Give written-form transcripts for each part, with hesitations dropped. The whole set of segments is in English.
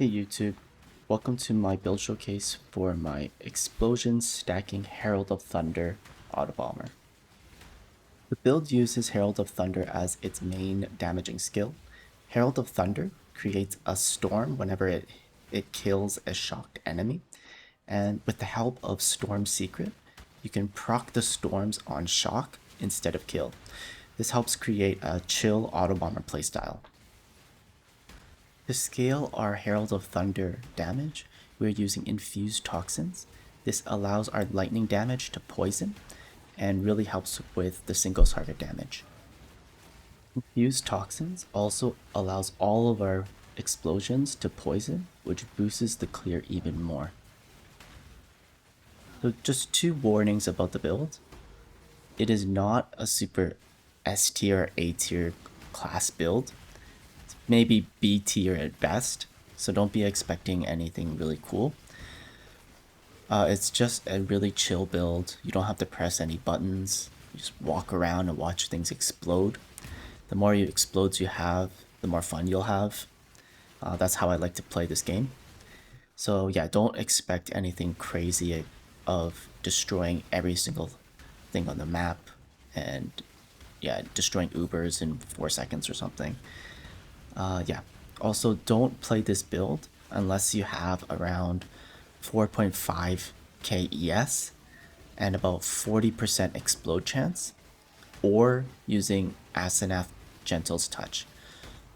Hey YouTube, welcome to my build showcase for my Explosion Stacking Herald of Thunder Autobomber. The build uses Herald of Thunder as its main damaging skill. Herald of Thunder creates a storm whenever it kills a shocked enemy, and with the help of Storm Secret, you can proc the storms on shock instead of kill. This helps create a chill Autobomber playstyle. To scale our Herald of Thunder damage, we're using Infused Toxins. This allows our lightning damage to poison and really helps with the single target damage. Infused Toxins also allows all of our explosions to poison, which boosts the clear even more. So just two warnings about the build. It is not a super S tier or A tier class build. Maybe B tier at best, so don't be expecting anything really cool. It's just a really chill build. You don't have to press any buttons. You just walk around and watch things explode. The more explodes you have, the more fun you'll have. That's how I like to play this game. So yeah, don't expect anything crazy of destroying every single thing on the map and yeah, destroying Ubers in 4 seconds or something. Yeah, also don't play this build unless you have around 4.5k ES and about 40% explode chance, or using Asenath Gentle's Touch.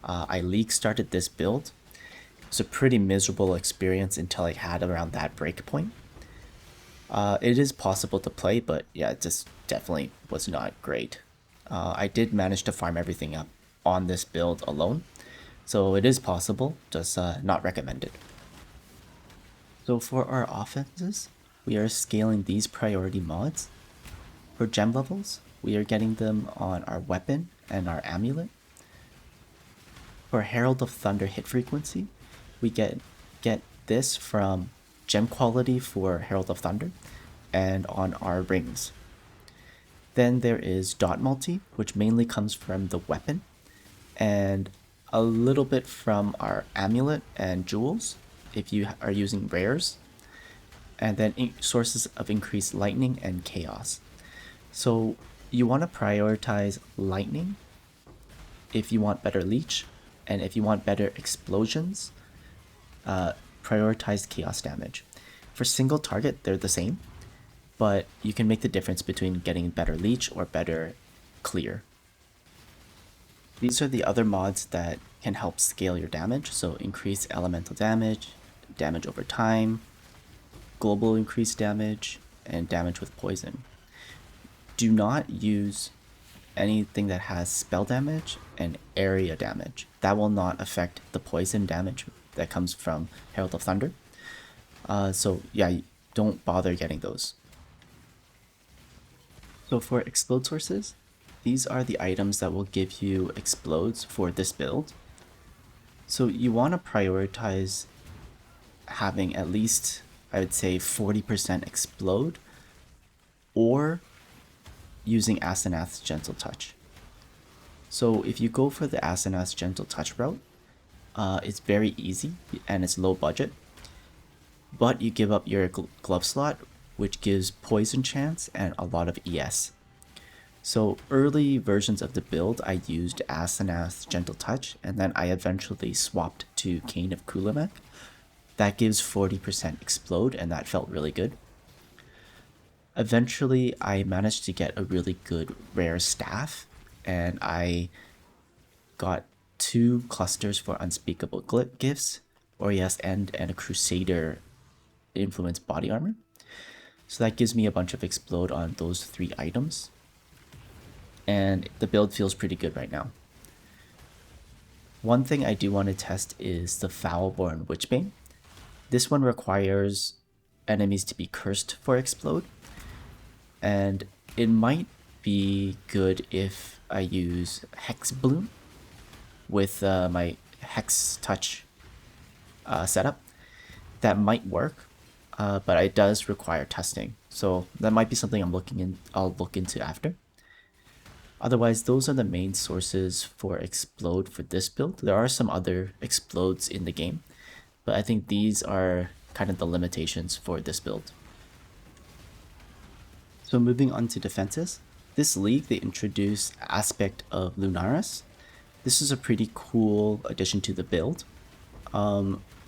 I league started this build. It was a pretty miserable experience until I had around that breakpoint. It is possible to play, but yeah, it just definitely was not great. I did manage to farm everything up on this build alone. So it is possible, just not recommended. So for our offenses, we are scaling these priority mods. For gem levels, we are getting them on our weapon and our amulet. For Herald of Thunder hit frequency, we get this from gem quality for Herald of Thunder and on our rings. Then there is dot multi, which mainly comes from the weapon, and a little bit from our amulet and jewels if you are using rares, and then sources of increased lightning and chaos. So you want to prioritize lightning if you want better leech, and if you want better explosions, prioritize chaos damage. For single target, they're the same, but you can make the difference between getting better leech or better clear. These are the other mods that can help scale your damage, so increase elemental damage, damage over time, global increased damage, and damage with poison. Do not use anything that has spell damage and area damage. That will not affect the poison damage that comes from Herald of Thunder. So yeah, don't bother getting those. So for explode sources, these are the items that will give you explodes for this build. So you want to prioritize having at least, I would say, 40% explode, or using Asenath's Gentle Touch. So if you go for the Asenath's Gentle Touch route, it's very easy and it's low budget, but you give up your glove slot, which gives poison chance and a lot of ES. So early versions of the build, I used Asenath's Gentle Touch, and then I eventually swapped to Cane of Kulamek. That gives 40% explode, and that felt really good. Eventually, I managed to get a really good rare staff, and I got 2 clusters for unspeakable gifts, Orias End, and a Crusader influenced body armor. So that gives me a bunch of explode on those 3 items. And the build feels pretty good right now. One thing I do want to test is the Foulborn Witchbane. This one requires enemies to be cursed for explode, and it might be good if I use Hex Bloom with my Hex Touch setup. That might work, but it does require testing, so that might be something I'll look into after. Otherwise, those are the main sources for explode for this build. There are some other explodes in the game, but I think these are kind of the limitations for this build. So moving on to defenses, this league they introduced Aspect of Lunaris. This is a pretty cool addition to the build.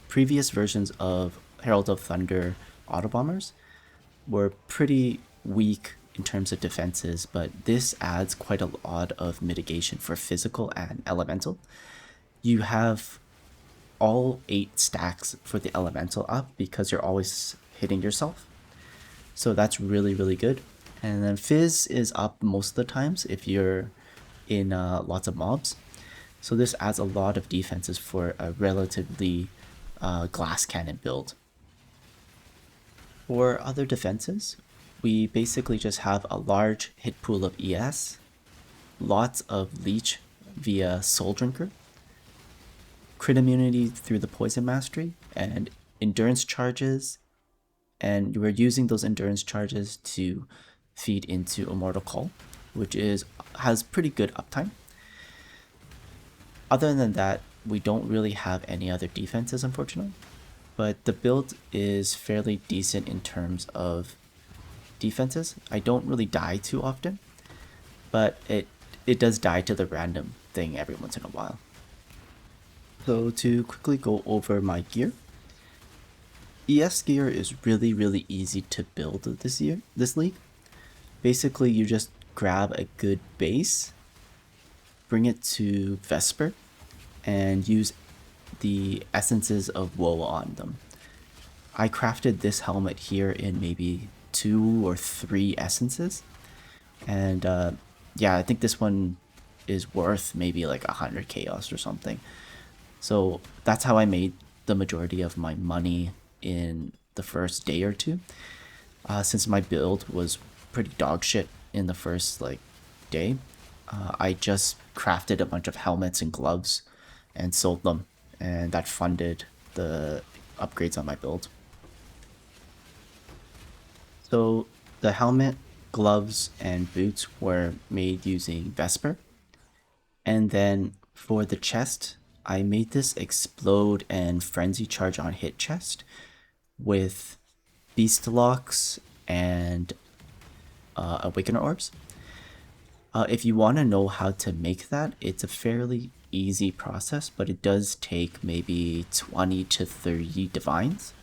Previous versions of Herald of Thunder Autobombers were pretty weak in terms of defenses, but this adds quite a lot of mitigation for physical and elemental. You have all 8 stacks for the elemental up because you're always hitting yourself. So that's really, really good. And then Fizz is up most of the times if you're in lots of mobs. So this adds a lot of defenses for a relatively glass cannon build. For other defenses, we basically just have a large hit pool of ES, lots of leech via Soul Drinker, crit immunity through the Poison Mastery, and endurance charges, and we're using those endurance charges to feed into Immortal Call, which has pretty good uptime. Other than that, we don't really have any other defenses, unfortunately, but the build is fairly decent in terms of defenses. I don't really die too often, but it does die to the random thing every once in a while. So to quickly go over my gear, ES gear is really, really easy to build this league. Basically, you just grab a good base, bring it to Vesper, and use the essences of woe on them. I crafted this helmet here in maybe 2 or 3 essences, and yeah, I think this one is worth maybe like 100 chaos or something. So that's how I made the majority of my money in the first day or two. Since my build was pretty dog shit in the first day, I just crafted a bunch of helmets and gloves and sold them, and that funded the upgrades on my build. So the helmet, gloves, and boots were made using Vesper. And then for the chest, I made this explode and frenzy charge on hit chest with beast locks and awakener orbs. If you want to know how to make that, it's a fairly easy process, but it does take maybe 20 to 30 divines.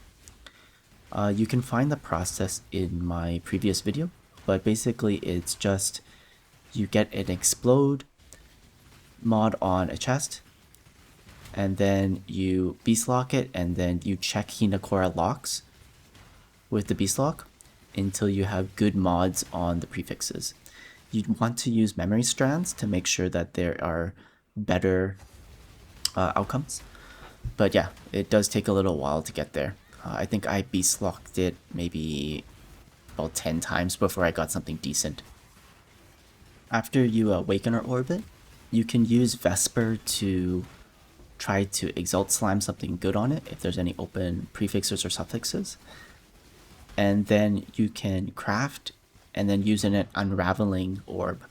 You can find the process in my previous video, but basically it's just you get an explode mod on a chest, and then you beast lock it, and then you check Hinakora locks with the beast lock until you have good mods on the prefixes. You want to use memory strands to make sure that there are better outcomes, but yeah, it does take a little while to get there. I think I beast locked it maybe about 10 times before I got something decent. After you awaken or orbit, you can use Vesper to try to exalt slime something good on it if there's any open prefixes or suffixes, and then you can craft and then use an unraveling orb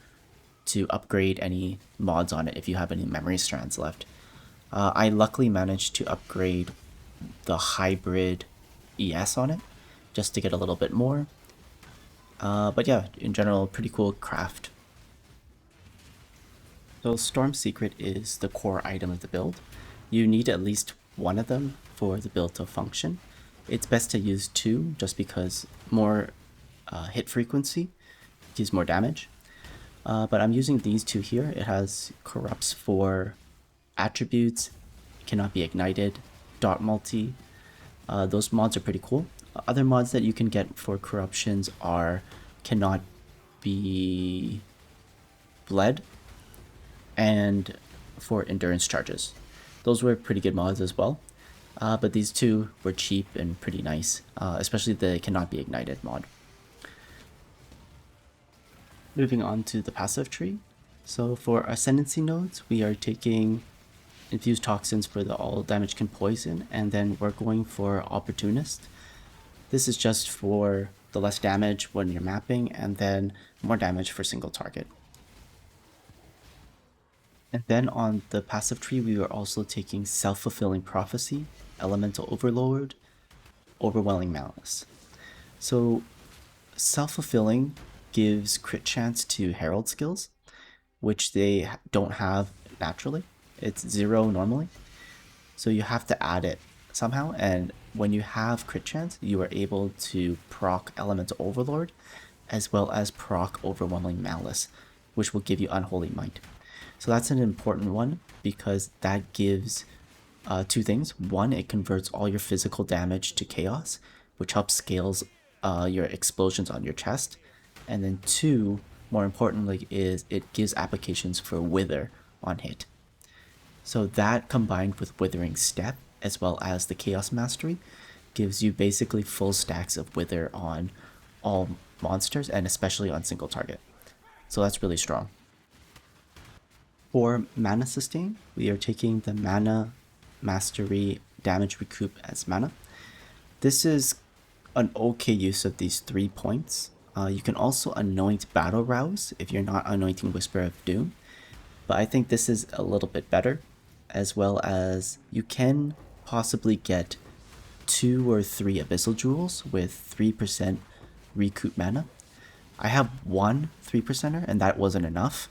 to upgrade any mods on it if you have any memory strands left. I luckily managed to upgrade the hybrid ES on it just to get a little bit more, but yeah, in general, pretty cool craft. So Storm Secret is the core item of the build. You need at least one of them for the build to function. It's best to use 2 just because more hit frequency gives more damage. But I'm using these 2 here. It has corrupts for attributes, cannot be ignited, dot multi. Those mods are pretty cool. Other mods that you can get for corruptions are cannot be bled and for endurance charges. Those were pretty good mods as well. But these 2 were cheap and pretty nice, especially the cannot be ignited mod. Moving on to the passive tree. So for Ascendancy nodes, we are taking Infused Toxins for the all damage can poison, and then we're going for Opportunist. This is just for the less damage when you're mapping, and then more damage for single target. And then on the passive tree, we are also taking Self-Fulfilling Prophecy Elemental Overload, Overwhelming Malice. So self-fulfilling gives crit chance to Herald skills, which they don't have naturally. It's 0 normally. So you have to add it somehow, and when you have crit chance, you are able to proc Elemental Overlord as well as proc Overwhelming Malice, which will give you Unholy Might. So that's an important one because that gives two things. One, it converts all your physical damage to chaos, which helps scales your explosions on your chest. And then two, more importantly, is it gives applications for Wither on hit. So that combined with Withering Step as well as the Chaos Mastery gives you basically full stacks of Wither on all monsters and especially on single target. So that's really strong. For Mana Sustain, we are taking the Mana Mastery Damage Recoup as mana. This is an okay use of these 3 points. You can also anoint Battle Rouse if you're not anointing Whisper of Doom, but I think this is a little bit better, as well as you can possibly get 2 or 3 Abyssal Jewels with 3% recoup mana. I have one 3%er and that wasn't enough,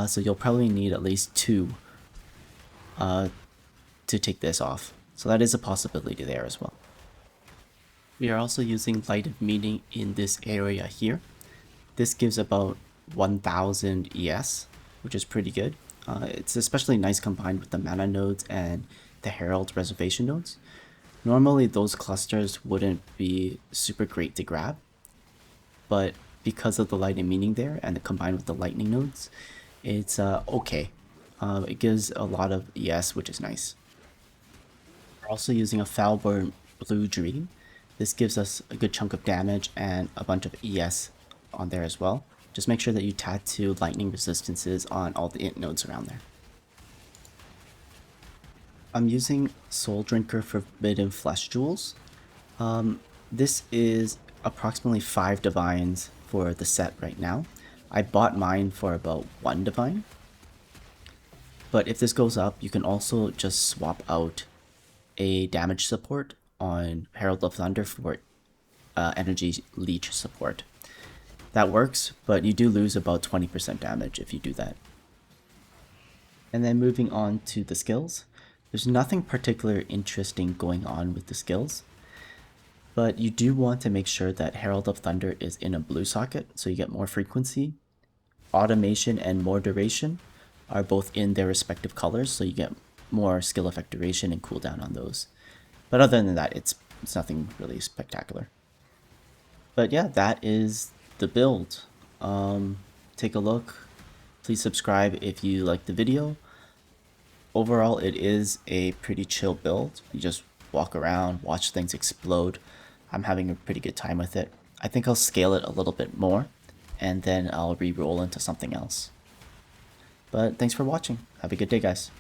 so you'll probably need at least 2 to take this off. So that is a possibility there as well. We are also using Light of Meaning in this area here. This gives about 1000 ES, which is pretty good. It's especially nice combined with the mana nodes and the Herald reservation nodes. Normally those clusters wouldn't be super great to grab, but because of the Light of Meaning there and combined with the lightning nodes, it's okay. It gives a lot of ES, which is nice. We're also using a Foulborn Blue Dream. This gives us a good chunk of damage and a bunch of ES on there as well. Just make sure that you tattoo lightning resistances on all the int nodes around there. I'm using Soul Drinker Forbidden Flesh Jewels. This is approximately 5 divines for the set right now. I bought mine for about 1 divine. But if this goes up, you can also just swap out a damage support on Herald of Thunder for energy leech support. That works, but you do lose about 20% damage if you do that. And then moving on to the skills. There's nothing particularly interesting going on with the skills, but you do want to make sure that Herald of Thunder is in a blue socket so you get more frequency. Automation and more duration are both in their respective colors, so you get more skill effect duration and cooldown on those. But other than that, it's nothing really spectacular. But yeah, that is the build. Take a look. Please subscribe if you like the video. Overall, it is a pretty chill build. You just walk around, watch things explode. I'm having a pretty good time with it. I think I'll scale it a little bit more, and then I'll re-roll into something else. But thanks for watching. Have a good day, guys.